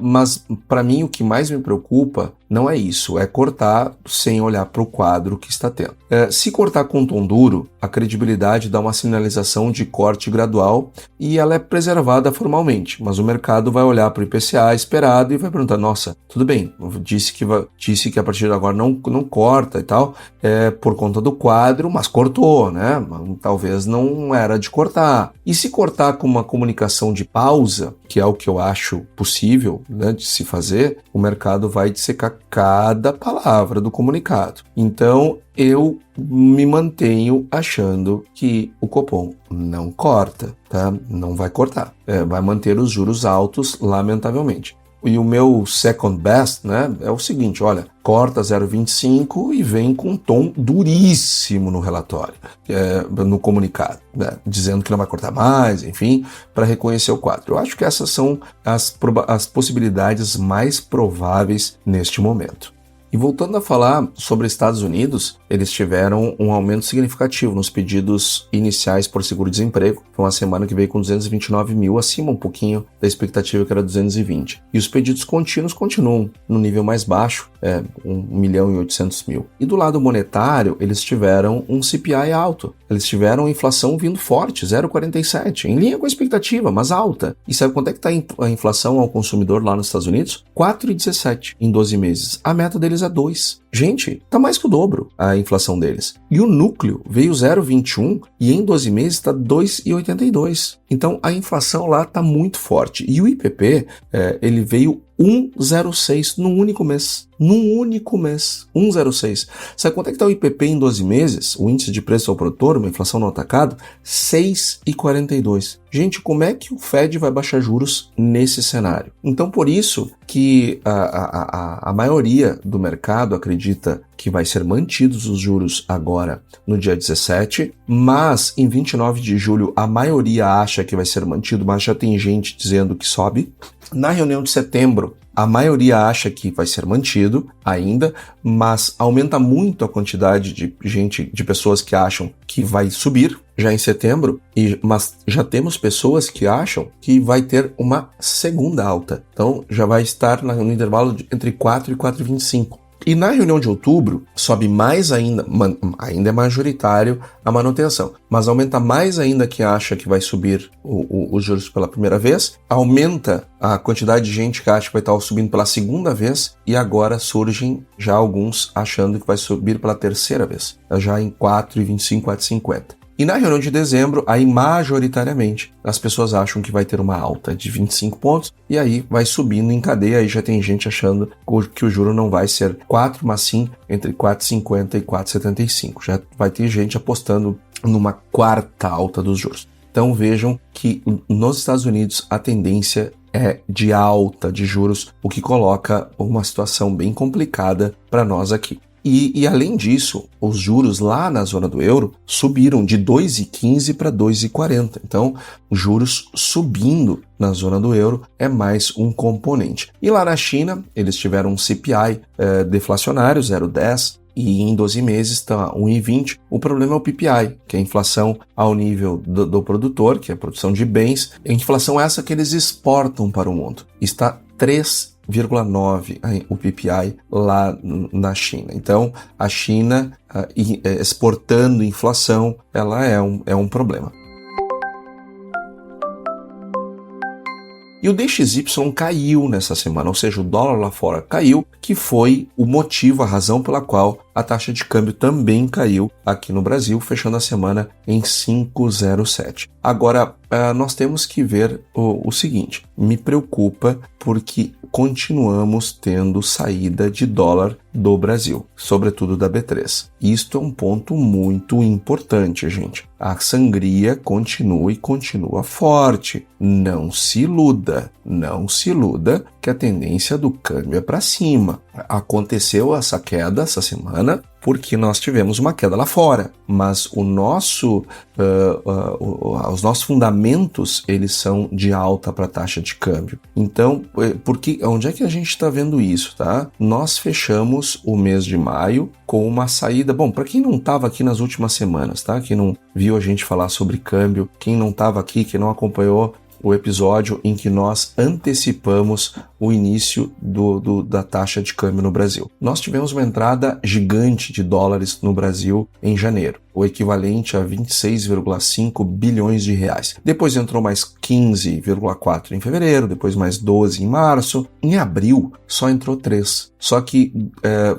Mas para mim o que mais me preocupa não é isso, é cortar sem olhar para o quadro que está tendo. Se cortar com tom duro, a credibilidade dá uma sinalização de corte gradual e ela é preservada formalmente, mas o mercado vai olhar para o IPCA esperado e vai perguntar, nossa, tudo bem, disse que a partir de agora não corta e tal, por conta do quadro, mas cortou, né? Talvez não era de cortar. E se cortar com uma comunicação de pausa, que é o que eu acho possível, né, de se fazer, o mercado vai dissecar cada palavra do comunicado. Então, eu me mantenho achando que o Copom não corta, tá? Não vai cortar. Vai manter os juros altos, lamentavelmente. E o meu second best, né, é o seguinte, olha, corta 0,25 e vem com um tom duríssimo no relatório, no comunicado, né, dizendo que não vai cortar mais, enfim, para reconhecer o quadro. Eu acho que essas são as possibilidades mais prováveis neste momento. E voltando a falar sobre Estados Unidos, eles tiveram um aumento significativo nos pedidos iniciais por seguro-desemprego. Foi uma semana que veio com 229 mil, acima um pouquinho da expectativa que era 220. E os pedidos contínuos continuam no nível mais baixo, 1.800.000. E do lado monetário, eles tiveram um CPI alto. Eles tiveram inflação vindo forte, 0,47, em linha com a expectativa, mas alta. E sabe quanto é que está a inflação ao consumidor lá nos Estados Unidos? 4,17 em 12 meses. A meta deles é 2. Gente, tá mais que o dobro a inflação deles. E o núcleo veio 0,21 e em 12 meses está 2,82. Então a inflação lá tá muito forte. E o IPP, ele veio 1,06 num único mês. 1,06. Sabe quanto é que está o IPP em 12 meses? O índice de preço ao produtor, uma inflação no atacado? 6,42. Gente, como é que o Fed vai baixar juros nesse cenário? Então, por isso que a maioria do mercado acredita que vai ser mantidos os juros agora no dia 17, mas em 29 de julho a maioria acha que vai ser mantido, mas já tem gente dizendo que sobe. Na reunião de setembro, a maioria acha que vai ser mantido ainda, mas aumenta muito a quantidade de pessoas que acham que vai subir já em setembro, mas já temos pessoas que acham que vai ter uma segunda alta. Então já vai estar no intervalo entre 4 e 4,25. E na reunião de outubro, sobe mais ainda, ainda é majoritário a manutenção, mas aumenta mais ainda que acha que vai subir os juros pela primeira vez, aumenta a quantidade de gente que acha que vai estar subindo pela segunda vez, e agora surgem já alguns achando que vai subir pela terceira vez, já em 4,25, 4,50. E na reunião de dezembro, aí majoritariamente, as pessoas acham que vai ter uma alta de 25 pontos e aí vai subindo em cadeia, aí já tem gente achando que o juro não vai ser 4, mas sim entre 4,50 e 4,75. Já vai ter gente apostando numa quarta alta dos juros. Então vejam que nos Estados Unidos a tendência é de alta de juros, o que coloca uma situação bem complicada para nós aqui. E além disso, os juros lá na zona do euro subiram de 2,15 para 2,40. Então, juros subindo na zona do euro é mais um componente. E lá na China, eles tiveram um CPI deflacionário, 0,10, e em 12 meses está 1,20. O problema é o PPI, que é a inflação ao nível do produtor, que é a produção de bens. A inflação é essa que eles exportam para o mundo. Está 3,9 o PPI lá na China. Então, a China exportando inflação, ela é um problema. E o DXY caiu nessa semana, ou seja, o dólar lá fora caiu, que foi o motivo, a razão pela qual a taxa de câmbio também caiu aqui no Brasil, fechando a semana em 5,07. Agora, nós temos que ver o seguinte, me preocupa porque continuamos tendo saída de dólar do Brasil, sobretudo da B3. Isto é um ponto muito importante, gente. A sangria continua e continua forte. Não se iluda que a tendência do câmbio é para cima. Aconteceu essa queda essa semana porque nós tivemos uma queda lá fora, mas os nossos fundamentos eles são de alta para a taxa de câmbio. Então, onde é que a gente está vendo isso, tá? Nós fechamos o mês de maio com uma saída, bom, para quem não estava aqui nas últimas semanas, tá? Quem não viu a gente falar sobre câmbio, quem não estava aqui, quem não acompanhou o episódio em que nós antecipamos o início da taxa de câmbio no Brasil. Nós tivemos uma entrada gigante de dólares no Brasil em janeiro, o equivalente a 26,5 bilhões de reais. Depois entrou mais 15,4 em fevereiro, depois mais 12 em março. Em abril só entrou 3. Só que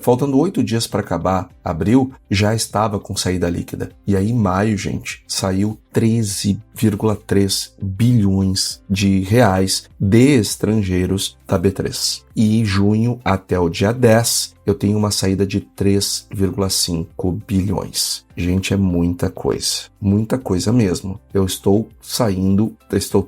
faltando 8 dias para acabar abril, já estava com saída líquida. E aí em maio, gente, saiu 13,3 bilhões de reais de estrangeiros da B3. E em junho até o dia 10, eu tenho uma saída de 3,5 bilhões. Gente, é muita coisa mesmo. Eu estou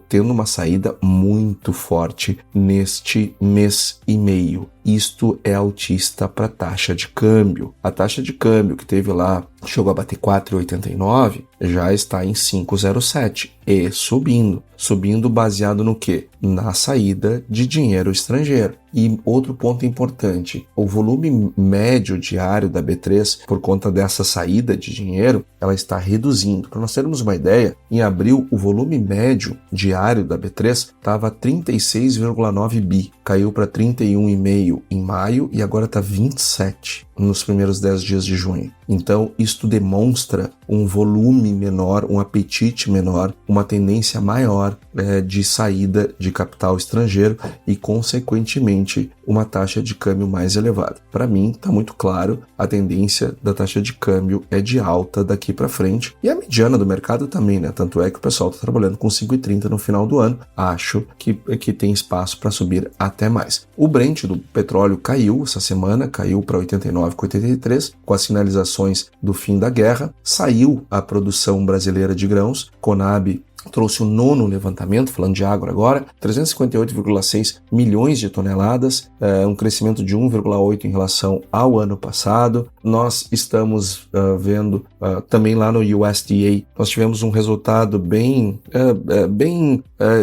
tendo uma saída muito forte neste mês e meio. Isto é altista para a taxa de câmbio. A taxa de câmbio que teve lá, chegou a bater 4,89, já está em 5,07 e subindo. Subindo baseado no quê? Na saída de dinheiro estrangeiro. E outro ponto importante, o volume médio diário da B3, por conta dessa saída de dinheiro, ela está reduzindo. Para nós termos uma ideia, em abril o volume médio diário da B3 estava 36,9 bi, caiu para 31,5 em maio e agora está 27 nos primeiros 10 dias de junho. Então, isto demonstra um volume menor, um apetite menor, uma tendência maior de saída de capital estrangeiro e, consequentemente, uma taxa de câmbio mais elevada. Para mim, está muito claro, a tendência da taxa de câmbio é de alta daqui para frente. E a mediana do mercado também, né? Tanto é que o pessoal está trabalhando com 5,30 no final do ano. Acho que tem espaço para subir até mais. O Brent do petróleo caiu essa semana, caiu para 89,83, com as sinalizações do fim da guerra. Saiu a produção brasileira de grãos, Conab trouxe o 9º levantamento, falando de agro agora, 358,6 milhões de toneladas, um crescimento de 1,8 em relação ao ano passado. Nós estamos vendo também lá no USDA, nós tivemos um resultado bem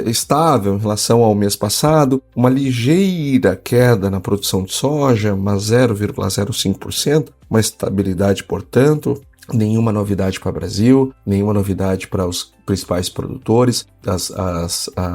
estável em relação ao mês passado, uma ligeira queda na produção de soja, mas 0,05%, uma estabilidade, portanto. Nenhuma novidade para o Brasil, nenhuma novidade para os principais produtores.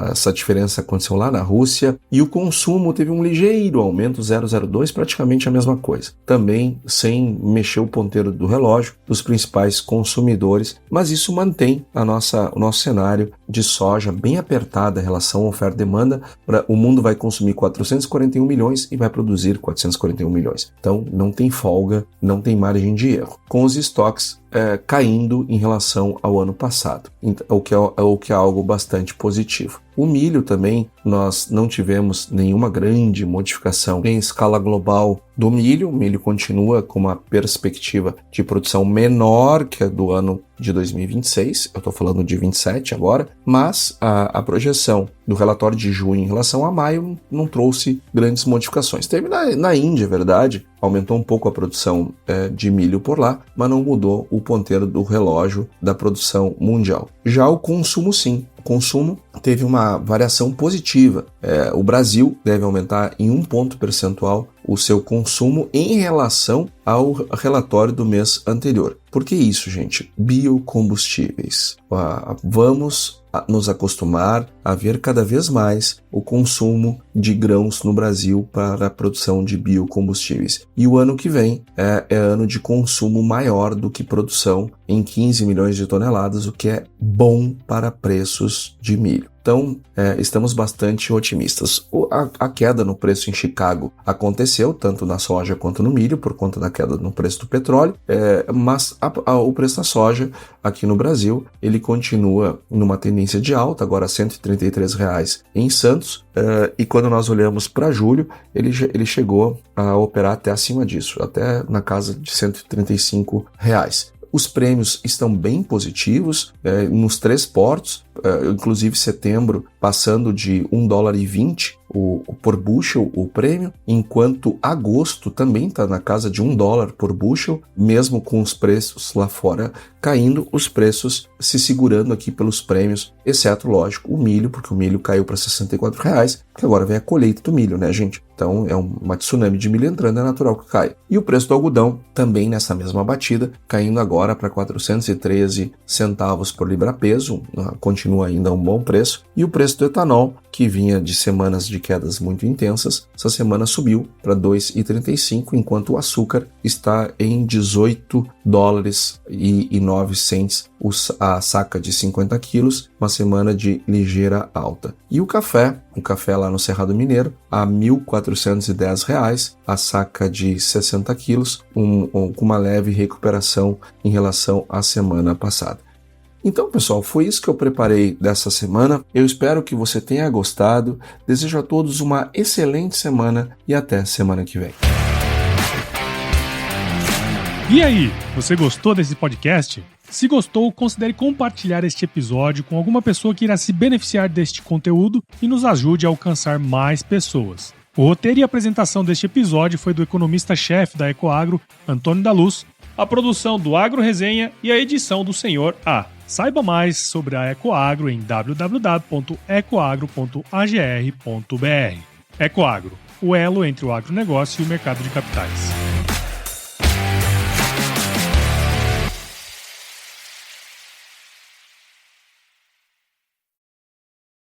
Essa diferença aconteceu lá na Rússia. E o consumo teve um ligeiro aumento, 0,02, praticamente a mesma coisa. Também sem mexer o ponteiro do relógio dos principais consumidores, mas isso mantém o nosso cenário de soja bem apertado em relação à oferta e demanda. O mundo vai consumir 441 milhões e vai produzir 441 milhões. Então não tem folga, não tem margem de erro. Com os estoques caindo em relação ao ano passado, o que é algo bastante positivo. O milho também, nós não tivemos nenhuma grande modificação em escala global do milho. O milho continua com uma perspectiva de produção menor que a do ano de 2026, eu estou falando de 27 agora, mas a projeção do relatório de junho em relação a maio não trouxe grandes modificações. Teve na Índia, é verdade, aumentou um pouco a produção de milho por lá, mas não mudou o ponteiro do relógio da produção mundial. Já o consumo, sim. O consumo teve uma variação positiva. O Brasil deve aumentar em 1 ponto percentual o seu consumo em relação ao relatório do mês anterior. Por que isso, gente? Biocombustíveis. Vamos nos acostumar a ver cada vez mais o consumo de grãos no Brasil para a produção de biocombustíveis. E o ano que vem é ano de consumo maior do que produção em 15 milhões de toneladas, o que é bom para preços de milho. Então, estamos bastante otimistas. A queda no preço em Chicago aconteceu, tanto na soja quanto no milho, por conta da queda no preço do petróleo, mas o preço da soja aqui no Brasil, ele continua numa tendência de alta, agora R$ 133,00 em Santos, e quando nós olhamos para julho, ele chegou a operar até acima disso, até na casa de R$ 135,00. Os prêmios estão bem positivos nos 3 portos, inclusive setembro passando de $1,20 por bushel o prêmio, enquanto agosto também está na casa de $1 por bushel, mesmo com os preços lá fora caindo, os preços se segurando aqui pelos prêmios, exceto, lógico, o milho, porque o milho caiu para R$ 64,00, porque agora vem a colheita do milho, né, gente? Então é uma tsunami de milho entrando, é natural que caia. E o preço do algodão também nessa mesma batida, caindo agora para 413 centavos por libra-peso, continua ainda um bom preço. E o preço do etanol, que vinha de semanas de quedas muito intensas, essa semana subiu para 2,35, enquanto o açúcar está em $18,09 a saca de 50 quilos, uma semana de ligeira alta. E o café lá no Cerrado Mineiro, a R$ 1.410, a saca de 60 quilos, com uma leve recuperação em relação à semana passada. Então, pessoal, foi isso que eu preparei dessa semana. Eu espero que você tenha gostado. Desejo a todos uma excelente semana e até semana que vem. E aí, você gostou desse podcast? Se gostou, considere compartilhar este episódio com alguma pessoa que irá se beneficiar deste conteúdo e nos ajude a alcançar mais pessoas. O roteiro e apresentação deste episódio foi do economista-chefe da Ecoagro, Antônio da Luz, a produção do Agro Resenha e a edição do Senhor A. Saiba mais sobre a Ecoagro em www.ecoagro.agr.br. Ecoagro, o elo entre o agronegócio e o mercado de capitais.